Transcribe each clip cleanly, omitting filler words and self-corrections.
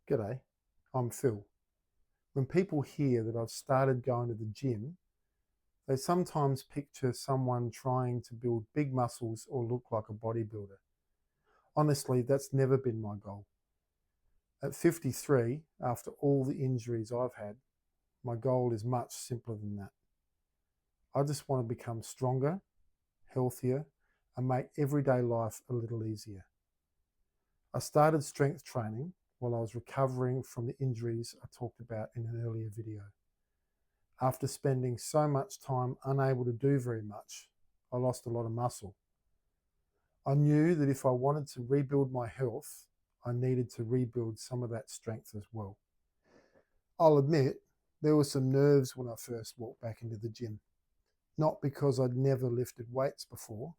G'day, I'm Phil. When people hear that I've started going to the gym, they sometimes picture someone trying to build big muscles or look like a bodybuilder. Honestly, that's never been my goal. At 53, after all the injuries I've had, my goal is much simpler than that. I just want to become stronger, healthier, and make everyday life a little easier. I started strength training while I was recovering from the injuries I talked about in an earlier video. After spending so much time unable to do very much, I lost a lot of muscle. I knew that if I wanted to rebuild my health, I needed to rebuild some of that strength as well. I'll admit, there were some nerves when I first walked back into the gym. Not because I'd never lifted weights before.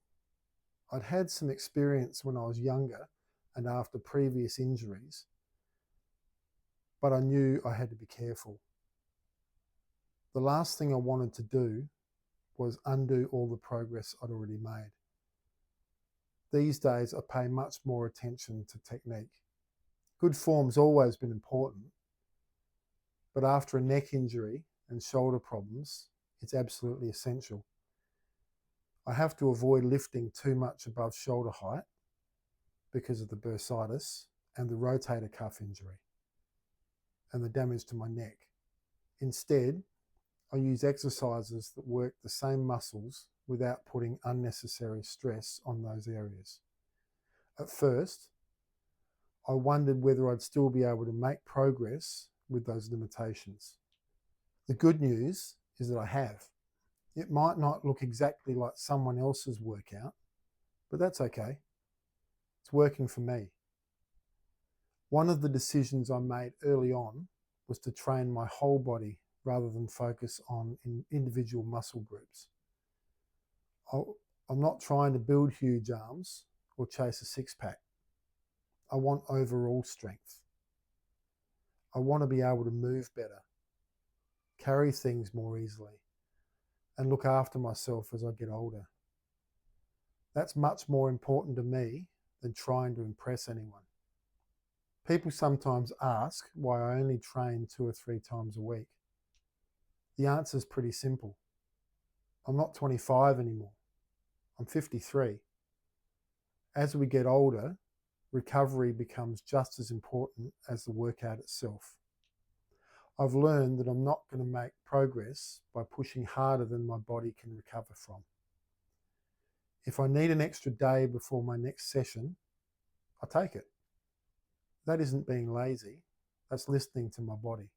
I'd had some experience when I was younger and after previous injuries, but I knew I had to be careful. The last thing I wanted to do was undo all the progress I'd already made. These days, I pay much more attention to technique. Good form's always been important, but after a neck injury and shoulder problems, it's absolutely essential. I have to avoid lifting too much above shoulder height because of the bursitis and the rotator cuff injury and the damage to my neck. Instead, I use exercises that work the same muscles without putting unnecessary stress on those areas. At first, I wondered whether I'd still be able to make progress with those limitations. The good news is that I have. It might not look exactly like someone else's workout, but that's okay. It's working for me. One of the decisions I made early on was to train my whole body rather than focus on individual muscle groups. I'm not trying to build huge arms or chase a six-pack. I want overall strength. I want to be able to move better, carry things more easily, and look after myself as I get older. That's much more important to me than trying to impress anyone. People sometimes ask why I only train 2 or 3 times a week. The answer is pretty simple. I'm not 25 anymore. I'm 53. As we get older, recovery becomes just as important as the workout itself. I've learned that I'm not going to make progress by pushing harder than my body can recover from. If I need an extra day before my next session, I take it. That isn't being lazy, that's listening to my body.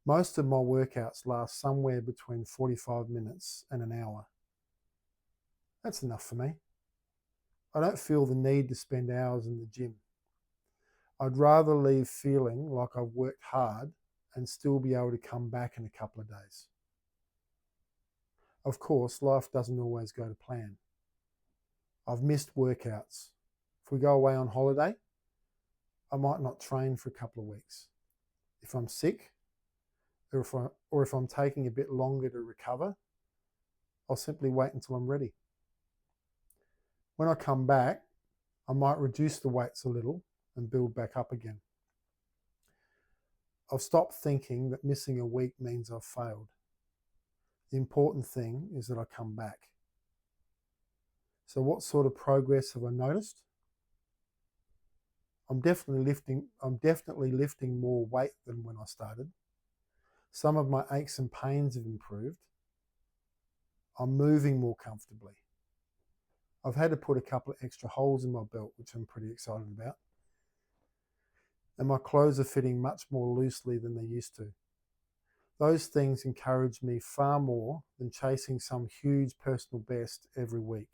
Most of my workouts last somewhere between 45 minutes and an hour. That's enough for me. I don't feel the need to spend hours in the gym. I'd rather leave feeling like I've worked hard and still be able to come back in a couple of days. Of course, life doesn't always go to plan. I've missed workouts. If we go away on holiday, I might not train for a couple of weeks. If I'm sick, or if I'm taking a bit longer to recover, I'll simply wait until I'm ready. When I come back, I might reduce the weights a little and build back up again. I've stopped thinking that missing a week means I've failed. The important thing is that I come back. So what sort of progress have I noticed? I'm definitely lifting more weight than when I started. Some of my aches and pains have improved. I'm moving more comfortably. I've had to put a couple of extra holes in my belt, which I'm pretty excited about. And my clothes are fitting much more loosely than they used to. Those things encourage me far more than chasing some huge personal best every week.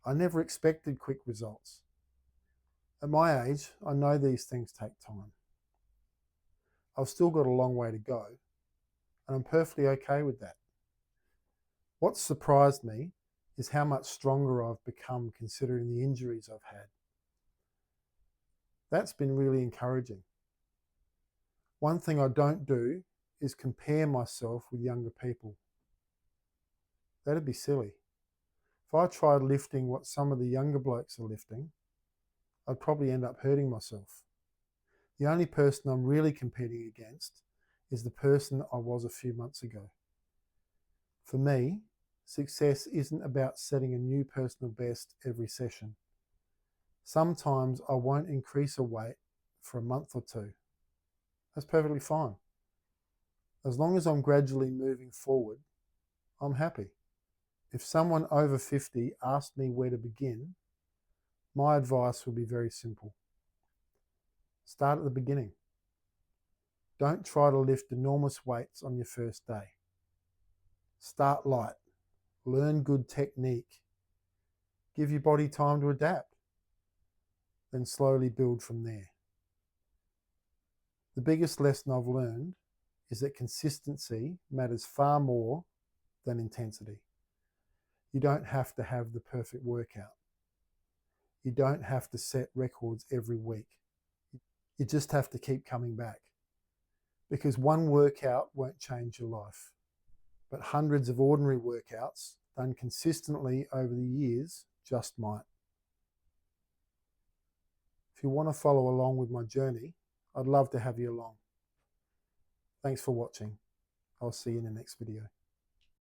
I never expected quick results. At my age, I know these things take time. I've still got a long way to go, and I'm perfectly okay with that. What surprised me is how much stronger I've become considering the injuries I've had. That's been really encouraging. One thing I don't do is compare myself with younger people. That'd be silly. If I tried lifting what some of the younger blokes are lifting, I'd probably end up hurting myself. The only person I'm really competing against is the person I was a few months ago. For me, success isn't about setting a new personal best every session. Sometimes I won't increase a weight for a month or two. That's perfectly fine. As long as I'm gradually moving forward, I'm happy. If someone over 50 asked me where to begin, my advice would be very simple. Start at the beginning. Don't try to lift enormous weights on your first day. Start light. Learn good technique. Give your body time to adapt. Then slowly build from there. The biggest lesson I've learned is that consistency matters far more than intensity. You don't have to have the perfect workout. You don't have to set records every week. You just have to keep coming back. Because one workout won't change your life, but hundreds of ordinary workouts done consistently over the years just might. If you want to follow along with my journey, I'd love to have you along. Thanks for watching. I'll see you in the next video.